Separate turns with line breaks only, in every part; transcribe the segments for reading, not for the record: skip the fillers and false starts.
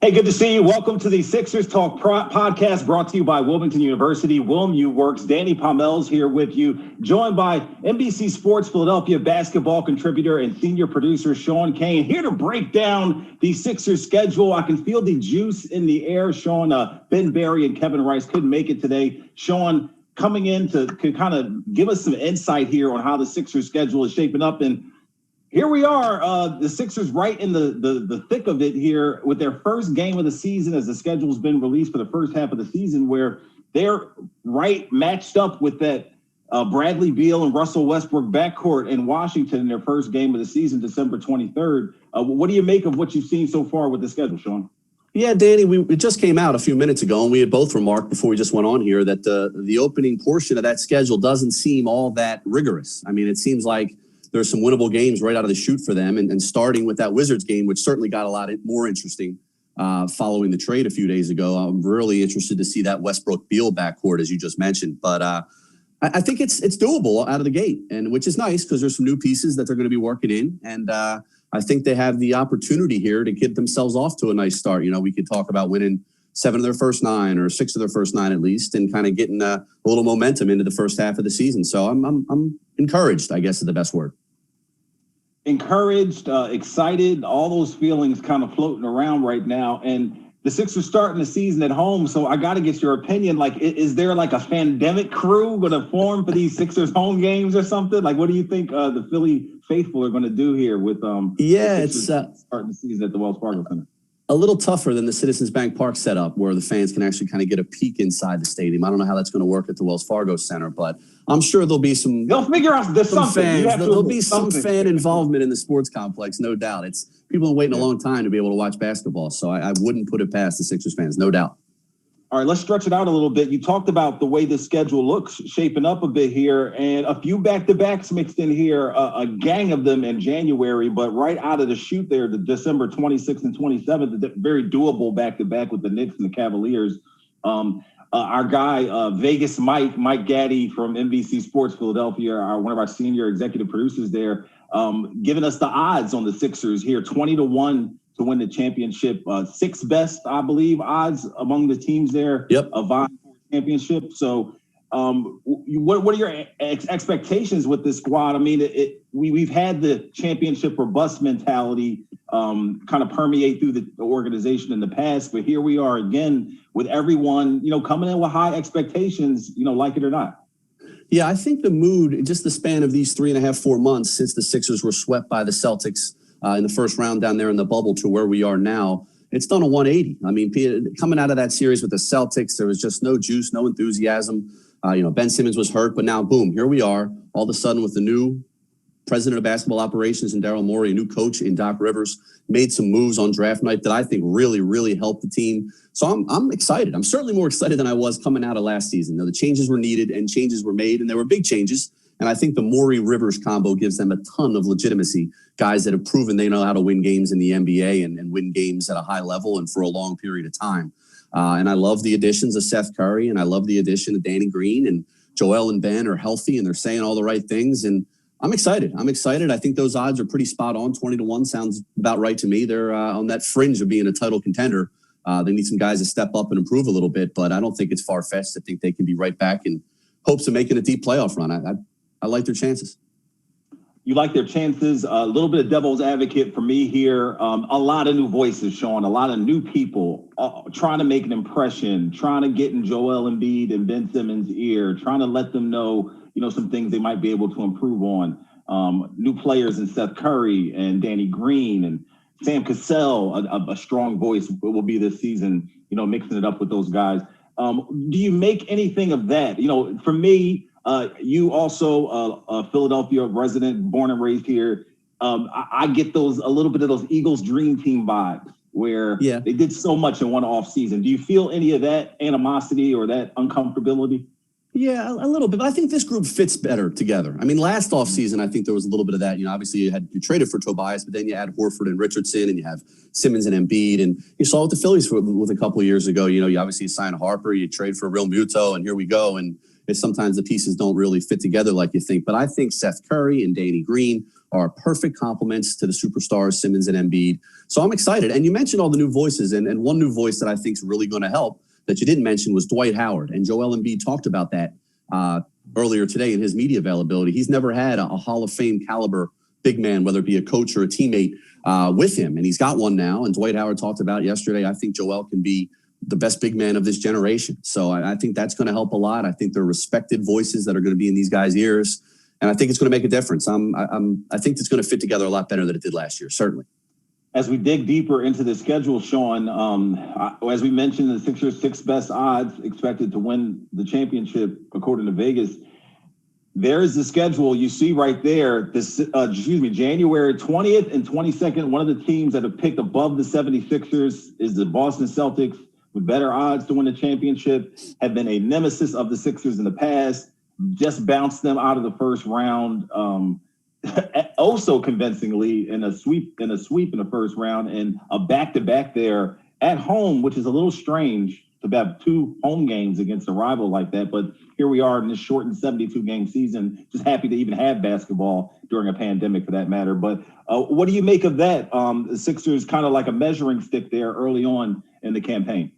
Hey, good to see you. Welcome to the Sixers Talk podcast brought to you by Wilmington University. WilmU Works. Danny Pommells here with you, joined by NBC Sports Philadelphia basketball contributor and senior producer Sean Kane, here to break down the Sixers schedule. I can feel the juice in the air. Sean, Ben Barry and Kevin Rice couldn't make it today. Sean, coming in to kind of give us some insight here on how the Sixers schedule is shaping up. And here we are, the Sixers right in the thick of it here with their first game of the season as the schedule's been released for the first half of the season, where they're right matched up with that Bradley Beal and Russell Westbrook backcourt in Washington in their first game of the season, December 23rd. What do you make of what you've seen so far with the schedule, Sean?
Yeah, Danny, it just came out a few minutes ago, and we had both remarked before we just went on here that the opening portion of that schedule doesn't seem all that rigorous. I mean, it seems like there's some winnable games right out of the chute for them. And starting with that Wizards game, which certainly got a lot more interesting following the trade a few days ago. I'm really interested to see that Westbrook-Beal backcourt, as you just mentioned. But I think it's doable out of the gate, and which is nice because there's some new pieces that they're going to be working in. And I think they have the opportunity here to get themselves off to a nice start. You know, we could talk about winning 7 of their first 9 or 6 of their first 9 at least, and kind of getting a little momentum into the first half of the season. So I'm encouraged, I guess is the best word.
Encouraged, excited, all those feelings kind of floating around right now. And the Sixers starting the season at home. So I got to get your opinion. Like, is there like a pandemic crew going to form for these Sixers home games or something? Like, what do you think the Philly faithful are going to do here with
it's
starting the season at the Wells Fargo Center?
A little tougher than the Citizens Bank Park setup, where the fans can actually kind of get a peek inside the stadium. I don't know how that's going to work at the Wells Fargo Center, but I'm sure there'll be some.
They'll figure out there's some
fans. There'll be some fan involvement in the sports complex, no doubt. It's people have been waiting a long time to be able to watch basketball, so I wouldn't put it past the Sixers fans, no doubt.
All right, let's stretch it out a little bit. You talked about the way the schedule looks shaping up a bit here, and a few back-to-backs mixed in here, a gang of them in January, but right out of the chute there, the December 26th and 27th, very doable back-to-back with the Knicks and the Cavaliers. Our guy, Vegas Mike Gaddy from NBC Sports Philadelphia, one of our senior executive producers there, giving us the odds on the Sixers here, 20-1. To win the championship, 6th best, I believe, odds among the teams there.
Yep.
Of vying for championship. So, what are your expectations with this squad? I mean, we've had the championship or bust mentality kind of permeate through the organization in the past, but here we are again with everyone, coming in with high expectations, like it or not.
Yeah, I think the mood, just the span of these 3.5, 4 months since the Sixers were swept by the Celtics in the first round down there in the bubble to where we are now, it's done a 180. I mean, coming out of that series with the Celtics, there was just no juice, no enthusiasm. Ben Simmons was hurt, but now, boom, here we are. All of a sudden with the new president of basketball operations in Daryl Morey, a new coach in Doc Rivers, made some moves on draft night that I think really, really helped the team. So I'm excited. I'm certainly more excited than I was coming out of last season. The changes were needed and changes were made, and there were big changes. And I think the Morey-Rivers combo gives them a ton of legitimacy, guys that have proven they know how to win games in the NBA and win games at a high level and for a long period of time. And I love the additions of Seth Curry, and I love the addition of Danny Green, and Joel and Ben are healthy, and they're saying all the right things. And I'm excited. I think those odds are pretty spot on. 20-1 sounds about right to me. They're on that fringe of being a title contender. They need some guys to step up and improve a little bit, but I don't think it's far-fetched. I think they can be right back in hopes of making a deep playoff run. I like their chances.
You like their chances. A little bit of devil's advocate for me here. A lot of new voices, Sean. A lot of new people trying to make an impression, trying to get in Joel Embiid and Ben Simmons' ear, trying to let them know, some things they might be able to improve on. New players in Seth Curry and Danny Green and Sam Cassell, a strong voice will be this season, mixing it up with those guys. Do you make anything of that? For me, you also a Philadelphia resident, born and raised here. I get a little bit of those Eagles dream team vibes where they did so much in one off season. Do you feel any of that animosity or that uncomfortability?
Yeah, a little bit. But I think this group fits better together. I mean, last offseason, I think there was a little bit of that. Obviously you traded for Tobias, but then you add Horford and Richardson, and you have Simmons and Embiid. And you saw with the Phillies with a couple of years ago, you obviously sign Harper, you trade for Real Muto, and here we go. And sometimes the pieces don't really fit together like you think. But I think Seth Curry and Danny Green are perfect complements to the superstars, Simmons and Embiid. So I'm excited. And you mentioned all the new voices, and one new voice that I think is really going to help that you didn't mention was Dwight Howard. And Joel Embiid talked about that earlier today in his media availability. He's never had a Hall of Fame caliber big man, whether it be a coach or a teammate, with him. And he's got one now. And Dwight Howard talked about yesterday, I think Joel can be the best big man of this generation. So I think that's going to help a lot. I think they're respected voices that are going to be in these guys' ears. And I think it's going to make a difference. I think it's going to fit together a lot better than it did last year, certainly.
As we dig deeper into the schedule, Sean, as we mentioned, the Sixers' 6 best odds expected to win the championship, according to Vegas. There's the schedule you see right there. January 20th and 22nd, one of the teams that have picked above the 76ers is the Boston Celtics, with better odds to win the championship, have been a nemesis of the Sixers in the past, just bounced them out of the first round, also convincingly in a sweep in the first round, and a back-to-back there at home, which is a little strange to have 2 home games against a rival like that. But here we are in this shortened 72-game season, just happy to even have basketball during a pandemic for that matter. But what do you make of that? The Sixers kind of like a measuring stick there early on in the campaign.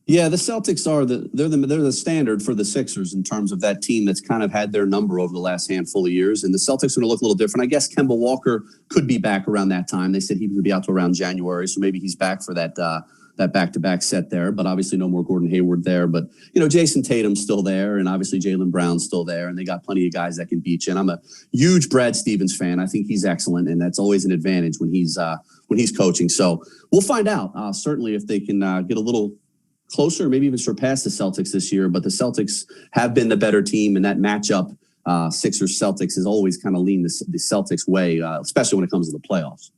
Yeah, the Celtics are they're the standard for the Sixers in terms of that team that's kind of had their number over the last handful of years. And the Celtics are going to look a little different. I guess Kemba Walker could be back around that time. They said he would be out to around January, so maybe he's back for that back-to-back set there. But obviously no more Gordon Hayward there. But, Jason Tatum's still there, and obviously Jaylen Brown's still there, and they got plenty of guys that can beat you. And I'm a huge Brad Stevens fan. I think he's excellent, and that's always an advantage when he's coaching. So we'll find out, certainly, if they can get a little closer, maybe even surpass the Celtics this year. But the Celtics have been the better team, and that matchup, Sixers-Celtics, has always kind of leaned the Celtics' way, especially when it comes to the playoffs.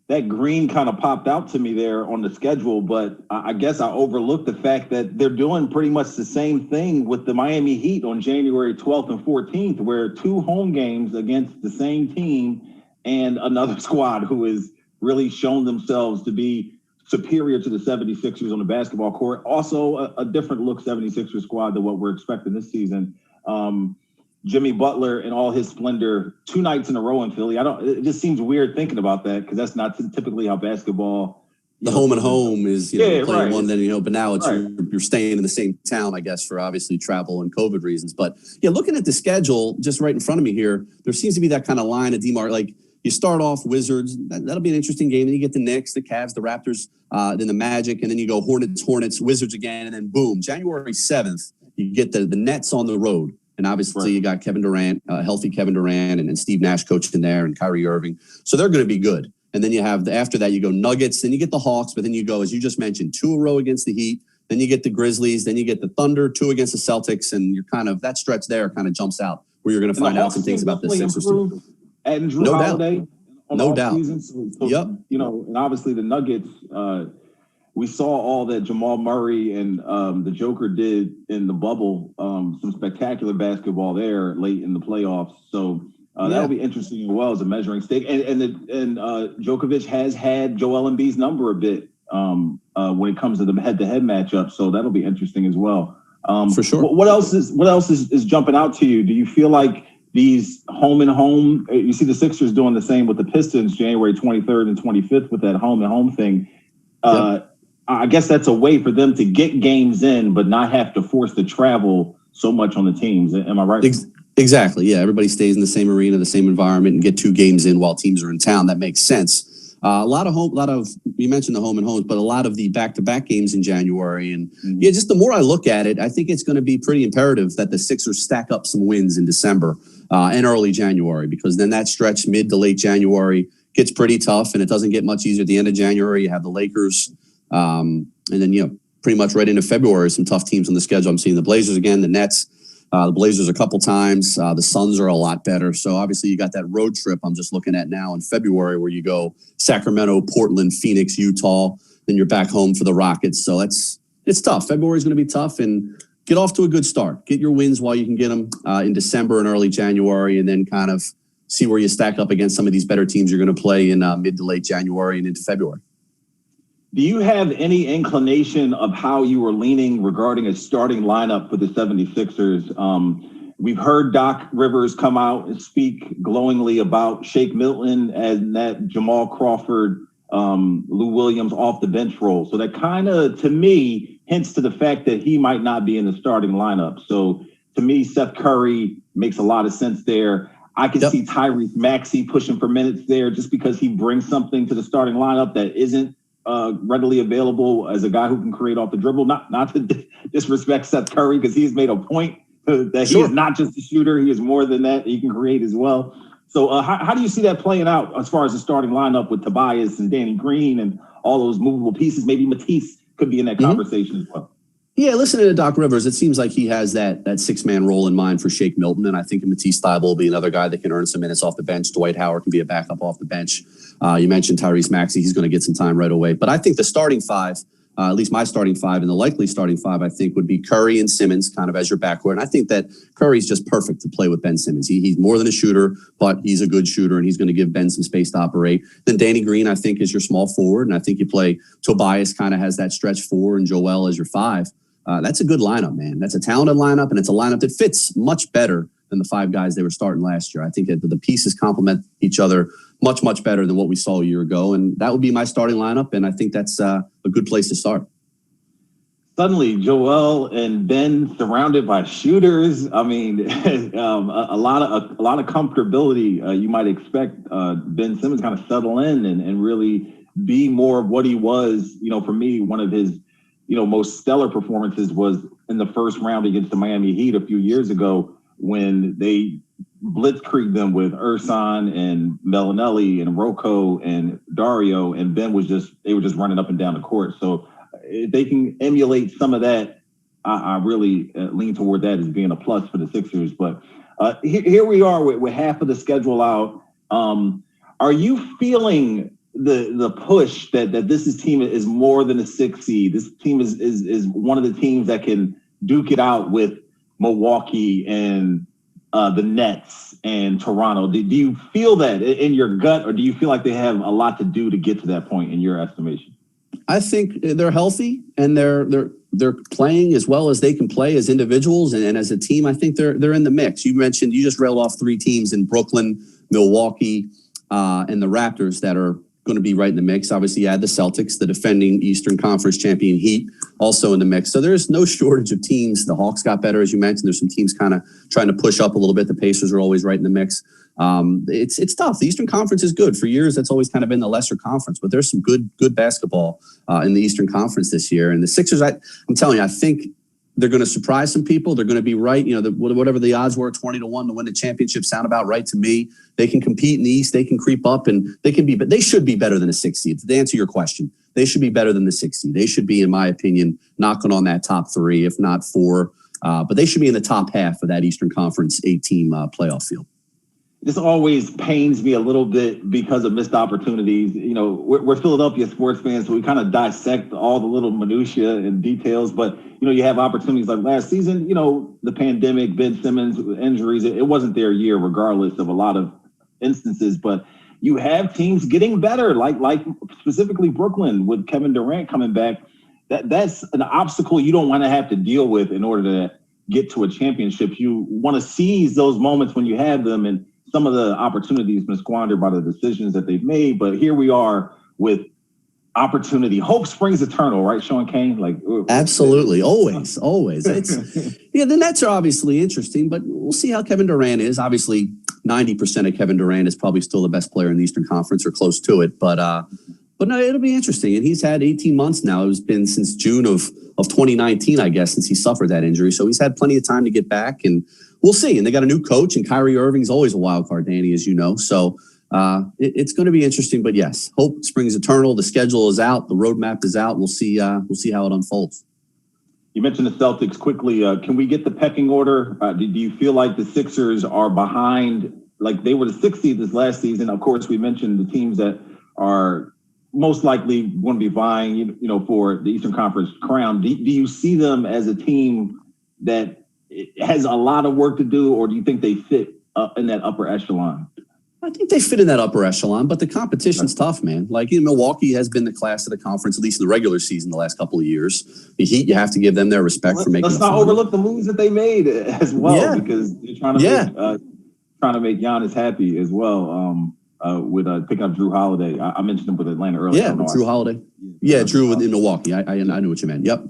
That green kind of popped out to me there on the schedule, but I guess I overlooked the fact that they're doing pretty much the same thing with the Miami Heat on January 12th and 14th, where 2 home games against the same team and another squad who has really shown themselves to be superior to the 76ers on the basketball court. Also a different look 76ers squad than what we're expecting this season. Jimmy Butler in all his splendor 2 nights in a row in Philly. It just seems weird thinking about that, because that's not typically how basketball.
Home and home is, playing
right.
one, then, but now it's
right.
you're staying in the same town, I guess, for obviously travel and COVID reasons. But yeah, looking at the schedule just right in front of me here, there seems to be that kind of line of demarc. Like, you start off Wizards, that'll be an interesting game. Then you get the Knicks, the Cavs, the Raptors, then the Magic, and then you go Hornets, Wizards again, and then boom, January 7th, you get the Nets on the road. And obviously you got Kevin Durant, healthy Kevin Durant, and Steve Nash coaching there, and Kyrie Irving. So they're going to be good. And then you have, after that, you go Nuggets, then you get the Hawks, but then you go, as you just mentioned, 2 in a row against the Heat. Then you get the Grizzlies, then you get the Thunder, 2 against the Celtics, and you're kind of, that stretch there kind of jumps out where you're going to find out some things about the Sixers too.
And Drew Holiday.
No doubt.
So,
yep.
And obviously the Nuggets, we saw all that Jamal Murray and the Joker did in the bubble, some spectacular basketball there late in the playoffs. So that'll be interesting as well as a measuring stick. And Djokovic has had Joel Embiid's number a bit when it comes to the head-to-head matchup. So that'll be interesting as well.
For sure.
What else is jumping out to you? Do you feel like these home and home, you see the Sixers doing the same with the Pistons January 23rd and 25th with that home and home thing. I guess that's a way for them to get games in, but not have to force the travel so much on the teams. Am I right?
Exactly. Yeah. Everybody stays in the same arena, the same environment, and get 2 games in while teams are in town. That makes sense. You mentioned the home and homes, but a lot of the back-to-back games in January. And just the more I look at it, I think it's going to be pretty imperative that the Sixers stack up some wins in December and early January, because then that stretch mid to late January gets pretty tough, and it doesn't get much easier at the end of January. You have the Lakers, and then, pretty much right into February, some tough teams on the schedule. I'm seeing the Blazers again, the Nets, the Blazers a couple times. The Suns are a lot better. So obviously you got that road trip I'm just looking at now in February, where you go Sacramento, Portland, Phoenix, Utah, then you're back home for the Rockets. So it's tough. February is going to be tough, and get off to a good start. Get your wins while you can get them in December and early January, and then kind of see where you stack up against some of these better teams you're going to play in mid to late January and into February.
Do you have any inclination of how you were leaning regarding a starting lineup for the 76ers? We've heard Doc Rivers come out and speak glowingly about Shake Milton and that Jamal Crawford, Lou Williams off the bench role. So that kind of, to me, hints to the fact that he might not be in the starting lineup. So to me, Seth Curry makes a lot of sense there. I can see Tyrese Maxey pushing for minutes there just because he brings something to the starting lineup that isn't readily available as a guy who can create off the dribble. Not to disrespect Seth Curry, because he's made a point that he is not just a shooter. He is more than that. He can create as well. So how do you see that playing out as far as the starting lineup with Tobias and Danny Green and all those movable pieces? Maybe Matisse could be in that conversation as well.
Yeah, listening to Doc Rivers, it seems like he has that six-man role in mind for Shake Milton, and I think Matisse Thybulle will be another guy that can earn some minutes off the bench. Dwight Howard can be a backup off the bench. You mentioned Tyrese Maxey. He's going to get some time right away. But I think the starting five, at least my starting five and the likely starting five, I think would be Curry and Simmons kind of as your backcourt. And I think that Curry's just perfect to play with Ben Simmons. He's more than a shooter, but he's a good shooter, and he's going to give Ben some space to operate. Then Danny Green, I think, is your small forward, and I think you play Tobias kind of has that stretch four and Joel as your five. That's a good lineup, man. That's a talented lineup, and it's a lineup that fits much better than the five guys they were starting last year. I think that the pieces complement each other much, much better than what we saw a year ago, and that would be my starting lineup, and I think that's a good place to start.
Suddenly, Joel and Ben surrounded by shooters. I mean, a lot of comfortability. You might expect Ben Simmons kind of settle in and really be more of what he was. For me, one of his most stellar performances was in the first round against the Miami Heat a few years ago when they blitzkrieged them with Ersan and Bellinelli and Rocco and Dario, and Ben they were just running up and down the court. So if they can emulate some of that, I really lean toward that as being a plus for the Sixers. But here we are with half of the schedule out. Are you feeling the push that this team is more than a 6 seed? This team is one of the teams that can duke it out with Milwaukee and the Nets and Toronto. Do you feel that in your gut, or do you feel like they have a lot to do to get to that point in your estimation?
I think they're healthy and they're playing as well as they can play as individuals and as a team. I think they're in the mix. You just railed off 3 teams in Brooklyn, Milwaukee, and the Raptors that are going to be right in the mix. Obviously, you add the Celtics, the defending Eastern Conference champion Heat, also in the mix. So there's no shortage of teams. The Hawks got better, as you mentioned. There's some teams kind of trying to push up a little bit. The Pacers are always right in the mix. It's tough. The Eastern Conference is good. For years, that's always kind of been the lesser conference, but there's some good basketball in the Eastern Conference this year. And the Sixers, I'm telling you, I think they're going to surprise some people. They're going to be right. Whatever the odds were, 20-1 to win the championship sound about right to me. They can compete in the East. They can creep up, and but they should be better than a 6 seed. To answer your question, they should be better than the 6 seed. They should be, in my opinion, knocking on that top 3, if not 4. But they should be in the top half of that Eastern Conference 8-team playoff field.
This always pains me a little bit because of missed opportunities. We're Philadelphia sports fans, so we kind of dissect all the little minutia and details. But, you have opportunities like last season, the pandemic, Ben Simmons, injuries. It wasn't their year, regardless of a lot of instances. But you have teams getting better, like specifically Brooklyn with Kevin Durant coming back. That's an obstacle you don't want to have to deal with in order to get to a championship. You want to seize those moments when you have them, and some of the opportunities been squandered by the decisions that they've made. But here we are with opportunity. Hope springs eternal, right, Sean Kane?
Absolutely. Always. The Nets are obviously interesting, but we'll see how Kevin Durant is. Obviously, 90% of Kevin Durant is probably still the best player in the Eastern Conference or close to it. But no, it'll be interesting. And he's had 18 months now. It's been since June of 2019, I guess, since he suffered that injury. So he's had plenty of time to get back, and we'll see. And they got a new coach, and Kyrie Irving's always a wild card, Danny, as you know. So it's going to be interesting. But yes, hope springs eternal. The schedule is out. The roadmap is out. We'll see how it unfolds.
You mentioned the Celtics quickly. Can we get the pecking order? Do you feel like the Sixers are behind? Like they were the 6th seed this last season. Of course, we mentioned the teams that are most likely going to be vying, for the Eastern Conference crown. Do you see them as a team that has a lot of work to do, or do you think they fit in that upper echelon?
I think they fit in that upper echelon, but the competition's tough, man. Like, Milwaukee has been the class of the conference, at least in the regular season, the last couple of years. The Heat, you have to give them their respect for making.
Let's not overlook the moves that they made as well, because they're trying to make Giannis happy as well. With picking up Drew Holiday. I mentioned him with Atlanta earlier.
Yeah, Drew Holiday. Yeah, Drew in Milwaukee. I knew what you meant. Yep,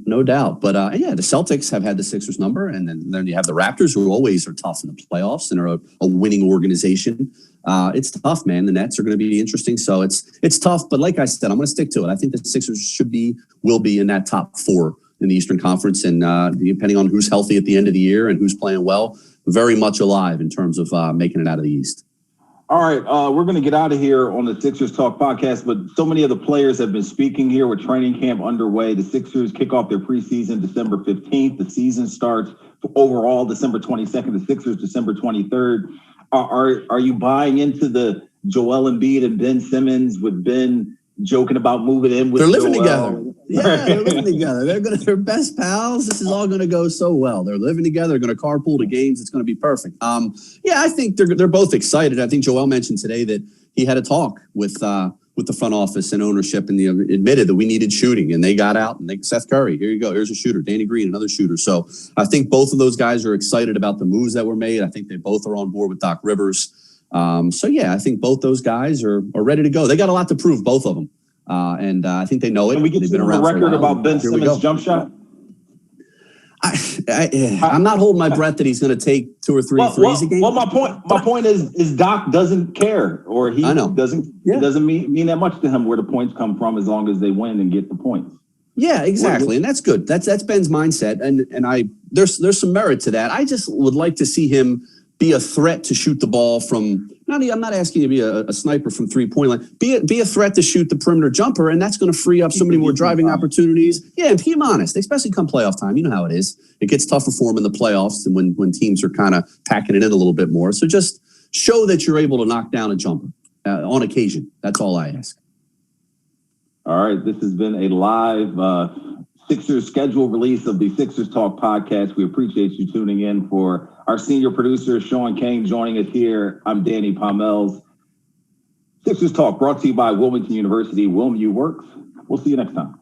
no doubt. But the Celtics have had the Sixers number, and then you have the Raptors, who always are tough in the playoffs and are a winning organization. It's tough, man. The Nets are going to be interesting, so it's tough. But like I said, I'm going to stick to it. I think the Sixers will be in that top 4 in the Eastern Conference, and depending on who's healthy at the end of the year and who's playing well, very much alive in terms of making it out of the East.
All right, we're going to get out of here on the Sixers Talk podcast, but so many of the players have been speaking here with training camp underway. The Sixers kick off their preseason December 15th. The season starts overall December 22nd. The Sixers December 23rd. Are you buying into the Joel Embiid and Ben Simmons, with Ben joking about moving in with
They're living
Joel
together. Yeah, they're living together. They're best pals. This is all going to go so well. They're living together. They're going to carpool to games. It's going to be perfect. I think they're both excited. I think Joel mentioned today that he had a talk with the front office and ownership, and admitted that we needed shooting, and they got out and Seth Curry, here you go. Here's a shooter. Danny Green, another shooter. So I think both of those guys are excited about the moves that were made. I think they both are on board with Doc Rivers. I think both those guys are ready to go. They got a lot to prove, both of them. I think they know it.
Can we get to a record about Ben Simmons' jump shot?
I'm not holding my breath that he's going to take 2 or 3 threes a game.
Well, my point is Doc doesn't care, or he doesn't. It doesn't mean that much to him where the points come from, as long as they win and get the points.
Yeah, exactly, and that's good. That's Ben's mindset, and there's some merit to that. I just would like to see him be a threat to shoot the ball from. I'm not asking you to be a sniper from 3-point line. Be a threat to shoot the perimeter jumper, and that's going to free up so many more driving opportunities. Yeah, and keep him honest, especially come playoff time. You know how it is. It gets tougher for him in the playoffs, and when teams are kind of packing it in a little bit more. So just show that you're able to knock down a jumper on occasion. That's all I ask.
All right, this has been a live Sixers schedule release of the Sixers Talk podcast. We appreciate you tuning in. For our senior producer, Sean Kane, joining us here, I'm Danny Pommells. Sixers Talk brought to you by Wilmington University. WilmU Works. We'll see you next time.